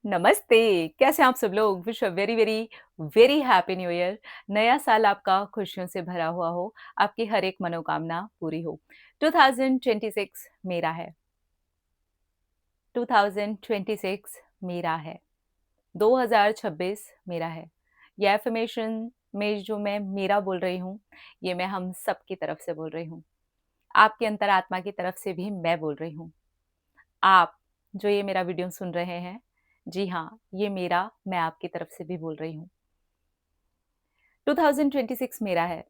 नमस्ते, कैसे हैं आप सब लोग? Wish a very, very, very happy new year. नया साल आपका खुशियों से भरा हुआ हो, आपकी हर एक मनोकामना पूरी हो। 2026 मेरा है, 2026 मेरा है, 2026 मेरा है। ये अफ़र्मेशन में जो मैं मेरा बोल रही हूँ, ये मैं हम सब की तरफ से बोल रही हूँ। आपकी अंतरात्मा की तरफ से भी मैं बोल रही हूँ। आप जो ये मेरा वीडियो सुन रहे हैं, जी हाँ, ये मेरा मैं आपकी तरफ से भी बोल रही हूँ। 2026 मेरा है।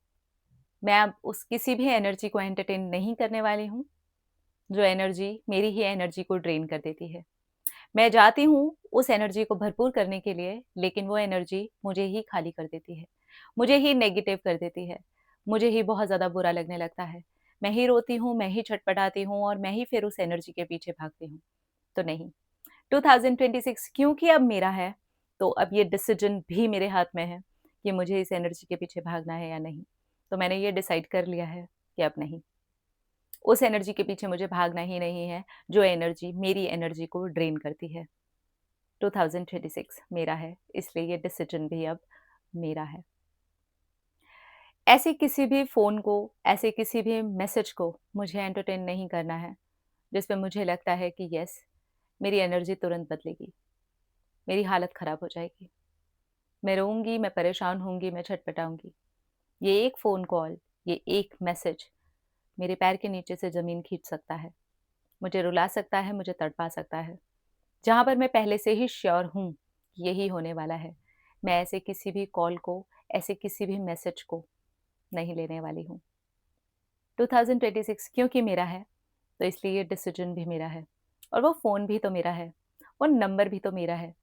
मैं अब उस किसी भी एनर्जी को एंटरटेन नहीं करने वाली हूँ, जो एनर्जी मेरी ही एनर्जी को ड्रेन कर देती है। मैं जाती हूँ उस एनर्जी को भरपूर करने के लिए, लेकिन वो एनर्जी मुझे ही खाली कर देती है। मुझे ही नेगेटिव कर देती है। मुझे ही बहुत ज़्यादा बुरा लगने लगता है। मैं ही रोती हूँ, मैं ही छटपटाती हूँ और मैं ही फिर उस एनर्जी के पीछे भागती हूँ। तो नहीं, 2026 क्योंकि अब मेरा है, तो अब ये डिसीजन भी मेरे हाथ में है कि मुझे इस एनर्जी के पीछे भागना है या नहीं। तो मैंने ये डिसाइड कर लिया है कि अब नहीं, उस एनर्जी के पीछे मुझे भागना ही नहीं है, जो एनर्जी मेरी एनर्जी को ड्रेन करती है। 2026 मेरा है, इसलिए ये डिसीजन भी अब मेरा है। ऐसे किसी भी फ़ोन को, ऐसे किसी भी मैसेज को मुझे एंटरटेन नहीं करना है, जिसपे मुझे लगता है कि यस, मेरी एनर्जी तुरंत बदलेगी, मेरी हालत खराब हो जाएगी। मैं रोऊँगी, मैं परेशान होंगी, मैं छटपटाऊँगी। ये एक फ़ोन कॉल, ये एक मैसेज मेरे पैर के नीचे से ज़मीन खींच सकता है। मुझे रुला सकता है, मुझे तड़पा सकता है। जहाँ पर मैं पहले से ही श्योर हूँ कि यही होने वाला है, मैं ऐसे किसी भी कॉल को, ऐसे किसी भी मैसेज को नहीं लेने वाली हूँ। 2026 क्योंकि मेरा है, तो इसलिए ये डिसीजन भी मेरा है और वो फ़ोन भी तो मेरा है, वो नंबर भी तो मेरा है।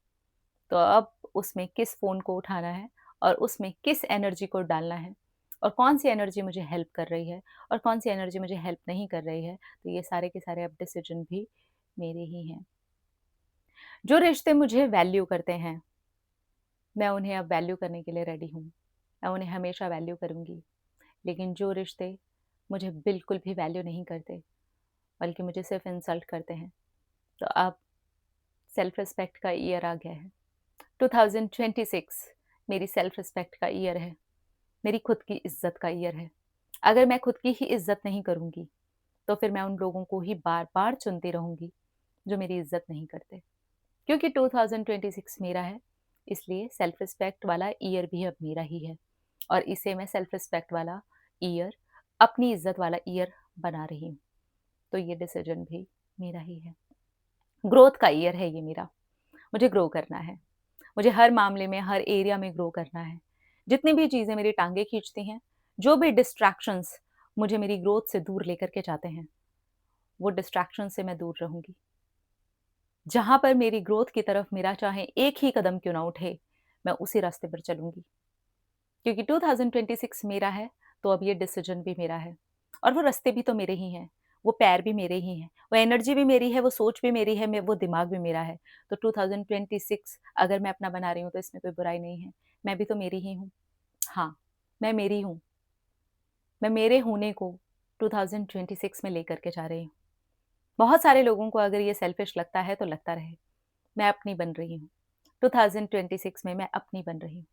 तो अब उसमें किस फ़ोन को उठाना है और उसमें किस एनर्जी को डालना है और कौन-सी एनर्जी मुझे हेल्प कर रही है और कौन-सी एनर्जी मुझे हेल्प नहीं कर रही है, तो ये सारे के सारे अब डिसीजन भी मेरे ही हैं। जो रिश्ते मुझे वैल्यू करते हैं, मैं उन्हें अब वैल्यू करने के लिए रेडी हूँ। मैं उन्हें हमेशा वैल्यू करूँगी। लेकिन जो रिश्ते मुझे बिल्कुल भी वैल्यू नहीं करते, बल्कि मुझे सिर्फ़ इंसल्ट करते हैं, तो अब सेल्फ रिस्पेक्ट का ईयर आ गया है। 2026 मेरी सेल्फ रिस्पेक्ट का ईयर है। मेरी खुद की इज़्ज़त का ईयर है। अगर मैं खुद की ही इज़्ज़त नहीं करूँगी, तो फिर मैं उन लोगों को ही बार-बार चुनती रहूँगी, जो मेरी इज़्ज़त नहीं करते। क्योंकि 2026 मेरा है, इसलिए सेल्फ रिस्पेक्ट वाला ईयर भी अब मेरा ही है और इसे मैं सेल्फ रिस्पेक्ट वाला ईयर, अपनी इज़्ज़त वाला ईयर बना रही हूँ। तो ये डिसीज़न भी मेरा ही है। ग्रोथ का ईयर है ये मेरा। मुझे ग्रो करना है। मुझे हर मामले में, हर एरिया में ग्रो करना है। जितनी भी चीज़ें मेरी टाँगें खींचती हैं, जो भी डिस्ट्रैक्शंस मुझे मेरी ग्रोथ से दूर लेकर के जाते हैं, वो डिस्ट्रैक्शन से मैं दूर रहूँगी। जहाँ पर मेरी ग्रोथ की तरफ मेरा चाहे एक ही कदम क्यों ना उठे, मैं उसी रास्ते पर चलूँगी। क्योंकि 2026 मेरा है, तो अब ये डिसीज़न भी मेरा है और वो रास्ते भी तो मेरे ही हैं, वो पैर भी मेरे ही हैं, वो एनर्जी भी मेरी है, वो सोच भी मेरी है, वो दिमाग भी मेरा है। तो 2026 अगर मैं अपना बना रही हूँ, तो इसमें कोई बुराई नहीं है। मैं भी तो मेरी ही हूँ। हाँ, मैं मेरी हूँ। मैं मेरे होने को 2026 में लेकर के जा रही हूँ। बहुत सारे लोगों को अगर ये सेल्फिश लगता है, तो लगता रहे। मैं अपनी बन रही हूँ। 2026 में मैं अपनी बन रही हूँ।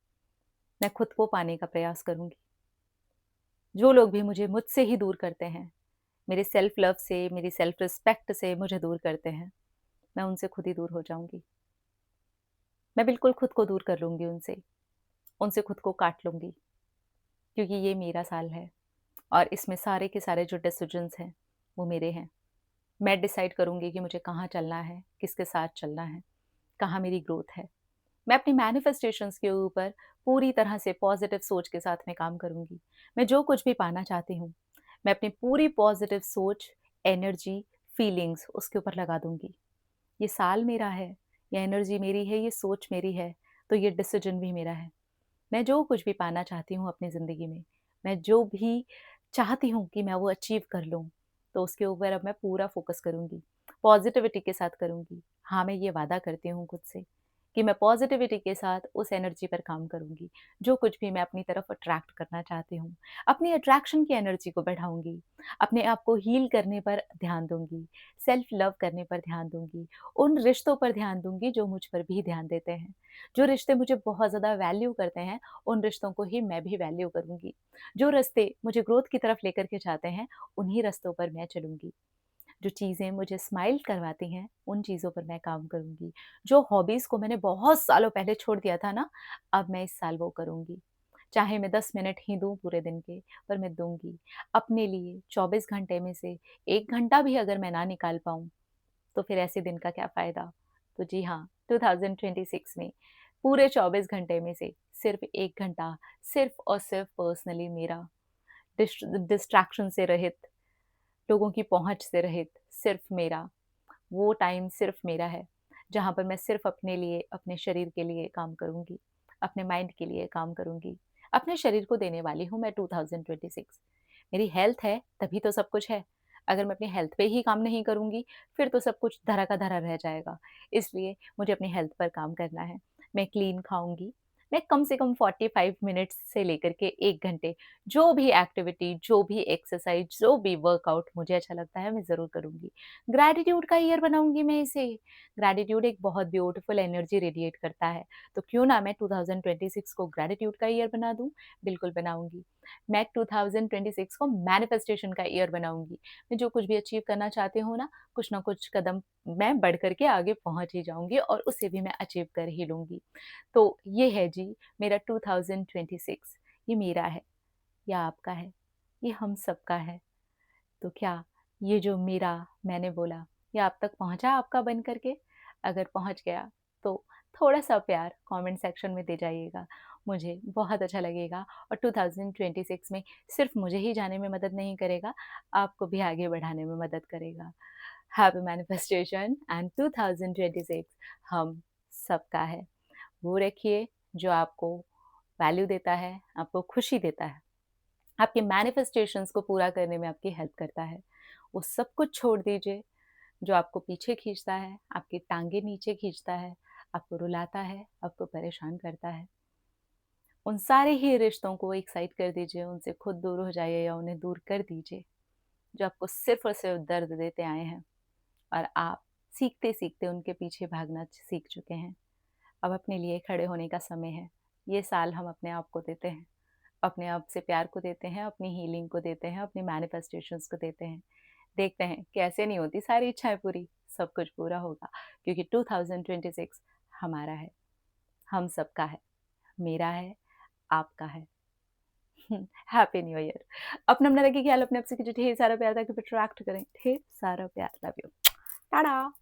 मैं खुद को पाने का प्रयास करूँगी। जो लोग भी मुझे मुझसे ही दूर करते हैं, मेरे सेल्फ लव से, मेरी सेल्फ रिस्पेक्ट से मुझे दूर करते हैं, मैं उनसे खुद ही दूर हो जाऊँगी। मैं बिल्कुल खुद को दूर कर लूँगी उनसे, उनसे खुद को काट लूँगी, क्योंकि ये मेरा साल है और इसमें सारे के सारे जो डिसीजंस हैं, वो मेरे हैं। मैं डिसाइड करूँगी कि मुझे कहाँ चलना है, किसके साथ चलना है, कहाँ मेरी ग्रोथ है। मैं अपनी मैनिफेस्टेशंस के ऊपर पूरी तरह से पॉजिटिव सोच के साथ में काम करूँगी। मैं जो कुछ भी पाना चाहती हूँ, मैं अपनी पूरी पॉजिटिव सोच, एनर्जी, फीलिंग्स उसके ऊपर लगा दूँगी। ये साल मेरा है, ये एनर्जी मेरी है, ये सोच मेरी है, तो ये डिसीजन भी मेरा है। मैं जो कुछ भी पाना चाहती हूँ अपनी ज़िंदगी में, मैं जो भी चाहती हूँ कि मैं वो अचीव कर लूँ, तो उसके ऊपर अब मैं पूरा फ़ोकस करूँगी, पॉज़िटिविटी के साथ करूँगी। हाँ, मैं ये वादा करती हूँ खुद से कि मैं पॉज़िटिविटी के साथ उस एनर्जी पर काम करूँगी, जो कुछ भी मैं अपनी तरफ अट्रैक्ट करना चाहती हूँ। अपनी अट्रैक्शन की एनर्जी को बढ़ाऊँगी, अपने आप को हील करने पर ध्यान दूँगी, सेल्फ लव करने पर ध्यान दूँगी, उन रिश्तों पर ध्यान दूँगी जो मुझ पर भी ध्यान देते हैं। जो रिश्ते मुझे बहुत ज़्यादा वैल्यू करते हैं, उन रिश्तों को ही मैं भी वैल्यू करूँगी। जो रास्ते मुझे ग्रोथ की तरफ लेकर के जाते हैं, उन्हीं रास्तों पर मैं चलूँगी। जो चीज़ें मुझे स्माइल करवाती हैं, उन चीज़ों पर मैं काम करूँगी। जो हॉबीज़ को मैंने बहुत सालों पहले छोड़ दिया था ना, अब मैं इस साल वो करूँगी। चाहे मैं 10 मिनट ही दूँ पूरे दिन के, पर मैं दूँगी। अपने लिए 24 घंटे में से 1 घंटा भी अगर मैं ना निकाल पाऊँ, तो फिर ऐसे दिन का क्या फ़ायदा? तो जी हाँ, 2026 में पूरे 24 घंटे में से सिर्फ़ 1 घंटा सिर्फ़ और सिर्फ़ पर्सनली मेरा, डिस्ट्रैक्शन से रहित, लोगों की पहुँच से रहित, सिर्फ़ मेरा, वो टाइम सिर्फ़ मेरा है, जहाँ पर मैं सिर्फ़ अपने लिए, अपने शरीर के लिए काम करूँगी, अपने माइंड के लिए काम करूँगी। अपने शरीर को देने वाली हूँ मैं 2026। मेरी हेल्थ है, तभी तो सब कुछ है। अगर मैं अपनी हेल्थ पे ही काम नहीं करूँगी, फिर तो सब कुछ धरा का धरा रह जाएगा। इसलिए मुझे अपनी हेल्थ पर काम करना है। मैं क्लीन खाऊँगी, मैं कम से कम 45 मिनट्स से लेकर के 1 घंटे जो भी एक्टिविटी, जो भी एक्सरसाइज़, जो भी वर्कआउट मुझे अच्छा लगता है, मैं ज़रूर करूँगी। ग्रैटिट्यूड का ईयर बनाऊँगी मैं इसे। ग्रैटिट्यूड एक बहुत ब्यूटीफुल एनर्जी रेडिएट करता है, तो क्यों ना मैं 2026 को ग्रैटिट्यूड का ईयर बना दूँ? बिल्कुल बनाऊँगी। मैं 2026 को मैनिफेस्टेशन का ईयर बनाऊँगी। मैं जो कुछ भी अचीव करना चाहती हूँ ना, कुछ ना कुछ कदम मैं बढ़ कर के आगे पहुँच ही जाऊँगी और उसे भी मैं अचीव कर ही लूँगी। तो ये है जी मेरा 2026, ये मेरा है, या आपका है, ये हम सबका है। तो क्या ये जो मेरा मैंने बोला, ये आप तक पहुँचा आपका बन कर के? अगर पहुँच गया तो थोड़ा-सा प्यार कमेंट सेक्शन में दे जाइएगा, मुझे बहुत अच्छा लगेगा और 2026 में सिर्फ़ मुझे ही जाने में मदद नहीं करेगा, आपको भी आगे बढ़ाने में मदद करेगा। हैप्पी मैनिफेस्टेशन एंड 2026 हम सबका है। वो रखिए जो आपको वैल्यू देता है, आपको खुशी देता है, आपके मैनिफेस्टेशंस को पूरा करने में आपकी हेल्प करता है। वो सब कुछ छोड़ दीजिए जो आपको पीछे खींचता है, आपकी टाँगें नीचे खींचता है, आपको रुलाता है, आपको परेशान करता है। उन सारे ही रिश्तों को एक साइड कर दीजिए, उनसे खुद दूर हो जाइए या उन्हें दूर कर दीजिए, जो आपको सिर्फ़ और सिर्फ़ दर्द देते आए हैं और आप सीखते-सीखते उनके पीछे भागना सीख चुके हैं। अब अपने लिए खड़े होने का समय है। ये साल हम अपने आप को देते हैं। अपने आप से प्यार को देते हैं, अपनी हीलिंग को देते हैं, अपनी मैनिफेस्टेशंस को देते हैं। देखते हैं कैसे नहीं होती सारी इच्छाएँ पूरी, सब कुछ पूरा होगा क्योंकि 2026 हमारा है, हम सबका है, मेरा है, आपका है। Happy new year. अपना-अपना रखिए ख्याल, अपने आप से कीजिए ढेर सारा प्यार ताकि अट्रैक्ट करें ढेर सारा प्यार। Love you. टाटा।